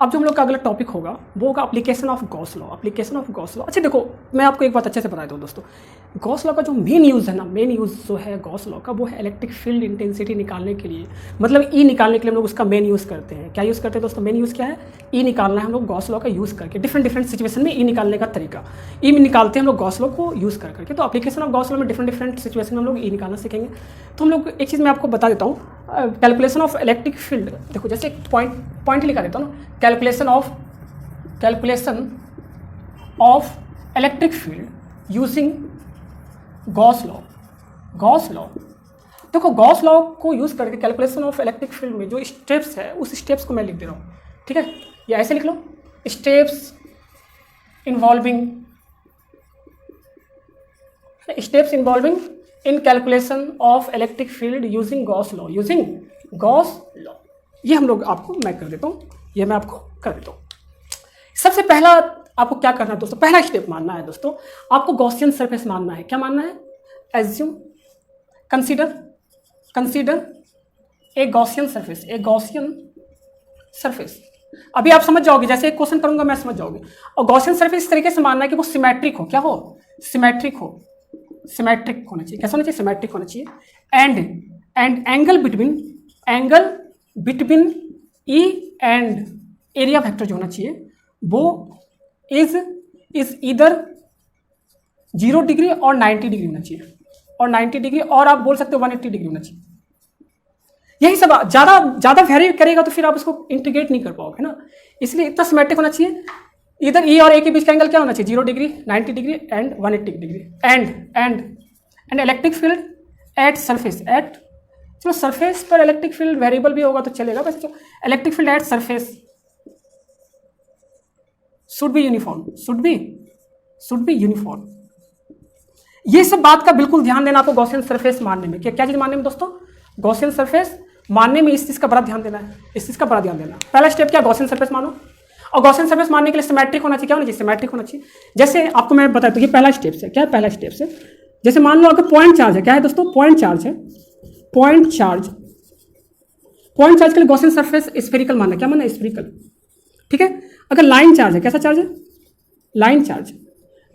अब जो हम लोग का अगला टॉपिक होगा वो होगा application of Gauss law. Application of Gauss law. अच्छा देखो, मैं आपको एक बात अच्छे से बता दूँ दोस्तों, गॉस लॉ का जो मेन यूज़ है ना, मेन यूज़ जो है गॉस लॉ का, वो है इलेक्ट्रिक फील्ड इंटेंसिटी निकालने के लिए, मतलब ई निकालने के लिए हम लोग उसका मेन यूज़ करते हैं। क्या यूज़ करते हैं दोस्तों? मेन यूज़ क्या है? ई निकालना है हम लोग गॉस लॉ का यूज़ करके। डिफरेंट सिचुएशन में ई निकालने का तरीका, ई में निकालते हैं हम लोग गॉस लॉ को यूज़ करके। तो एप्लीकेशन ऑफ गॉस लॉ में डिफरेंट सिचुएशन में हम लोग ई निकालना सीखेंगे। तो हम लोग एक चीज़ मैं आपको बता देता हूँ, कैलकुलेशन ऑफ इलेक्ट्रिक फील्ड। देखो जैसे एक पॉइंट लिखा देता हूँ ना, calculation of electric field using Gauss law. Gauss law, देखो गॉस लॉ को यूज़ करके कैलकुलेशन ऑफ इलेक्ट्रिक फील्ड में जो स्टेप्स है, उस स्टेप्स को मैं लिख दे रहा हूँ, ठीक है? या ऐसे लिख लो, steps involving in calculation of electric field using Gauss law. ये हम लोग आपको मैं कर देता हूँ, ये मैं आपको कर देता हूँ। सबसे पहला आपको क्या करना है दोस्तों? पहला स्टेप मानना है दोस्तों, आपको गॉसियन सरफेस मानना है। क्या मानना है? Assume, consider a Gaussian surface. अभी आप समझ जाओगे, जैसे एक क्वेश्चन करूंगा मैं समझ जाओगे। और गॉसियन सरफेस इस तरीके से मानना है कि वो सिमेट्रिक हो। क्या हो? सिमेट्रिक होना चाहिए। कैसा होना चाहिए? सिमेट्रिक होना चाहिए। And angle between E and area vector जो होना चाहिए वो इज इधर 0 डिग्री और 90 डिग्री होना चाहिए, और 90 डिग्री और आप बोल सकते हो 180 डिग्री होना चाहिए। यही सब। ज़्यादा वेरी करेगा तो फिर आप उसको इंटीग्रेट नहीं कर पाओगे ना, इसलिए इतना सिमेट्रिक होना चाहिए। इधर ई और ए के बीच का एंगल क्या होना चाहिए? 0 degree, 90 degree and 180 degree. And electric field at surface, चलो सरफेस पर इलेक्ट्रिक फील्ड वेरिएबल भी होगा तो चलेगा, वैसे तो electric field at surface should be uniform. ये सब बात का बिल्कुल ध्यान देना आपको गॉसियन सरफेस मानने में। क्या चीज मानने में दोस्तों? गॉसियन सरफेस मानने में इस चीज का बड़ा ध्यान देना है। पहला स्टेप क्या? गॉसियन सरफेस मानो। और गॉसियन सरफेस मानने के लिए सिमेट्रिक होना चाहिए। क्या होना चाहिए? सिमेट्रिक होना चाहिए। जैसे आपको मैं बताता हूँ, ये पहला स्टेप है। क्या है पहला स्टेप से? जैसे मान लो अगर पॉइंट चार्ज है, क्या है दोस्तों? पॉइंट चार्ज के लिए गॉसियन सरफेस स्फेरिकल मानना है। क्या मानना है? स्फेरिकल, ठीक है? अगर लाइन चार्ज है, कैसा चार्ज है? लाइन चार्ज,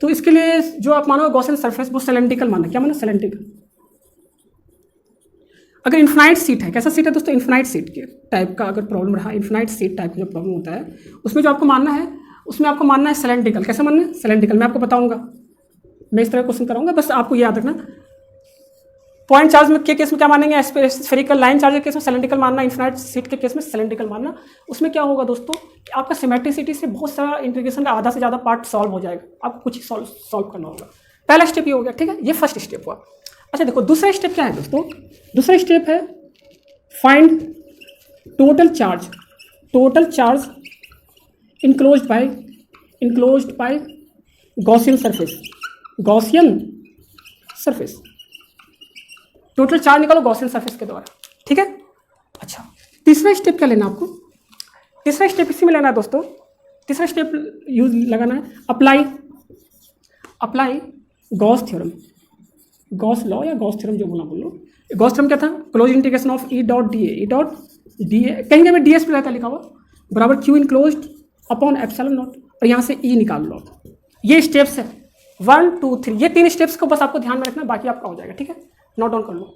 तो इसके लिए जो आप मानो गॉसियन सरफेस वो सिलेंड्रिकल मानना है। क्या माना? सिलेंड्रिकल। अगर इन्फिनाइट सीट है, कैसा सीट है दोस्तों? इन्फिनाइट सीट के टाइप का अगर प्रॉब्लम रहा, इन्फिनाइट सीट टाइप का जो प्रॉब्लम होता है, उसमें जो आपको मानना है, उसमें आपको मानना है सिलेंड्रिकल। कैसा मानना है? सिलेंड्रिकल। मैं आपको बताऊंगा, मैं इस तरह क्वेश्चन कराऊंगा, बस आपको याद रखना। पॉइंट चार्ज में के केस में क्या मानेंगे? स्फेरिकल। लाइन चार्ज के केस में सिलेंड्रिकल मानना। इन्फिनाइट सीट के केस में सिलेंड्रिकल मानना। उसमें क्या होगा दोस्तों कि आपका सिमेट्रिसिटी से बहुत सारा इंटीग्रेशन का आधा से ज़्यादा पार्ट सॉल्व हो जाएगा, आपको कुछ ही सॉल्व करना होगा। पहला स्टेप ये हो गया, ठीक है? ये फर्स्ट स्टेप हुआ। अच्छा देखो, दूसरा स्टेप क्या है दोस्तों? दूसरा स्टेप है find total charge enclosed bye Gaussian surface. Total charge निकालो गॉसियन सरफेस के द्वारा, ठीक है? अच्छा, तीसरा स्टेप क्या लेना आपको? तीसरा स्टेप इसी में लेना है दोस्तों। तीसरा स्टेप यूज लगाना है apply Gauss theorem, Gauss law या गॉस थ्योरम जो बोलो। गॉस थ्योरम क्या था? Close integration of E dot D A कहीं भी ds पे रहता लिखा हुआ, बराबर q enclosed upon epsilon not, और यहाँ से e निकाल लो। ये स्टेप्स है 1 2 3, ये 3 स्टेप्स को बस आपको ध्यान में रखना, बाकी आपका हो जाएगा, ठीक है? नोट डाउन कर लो।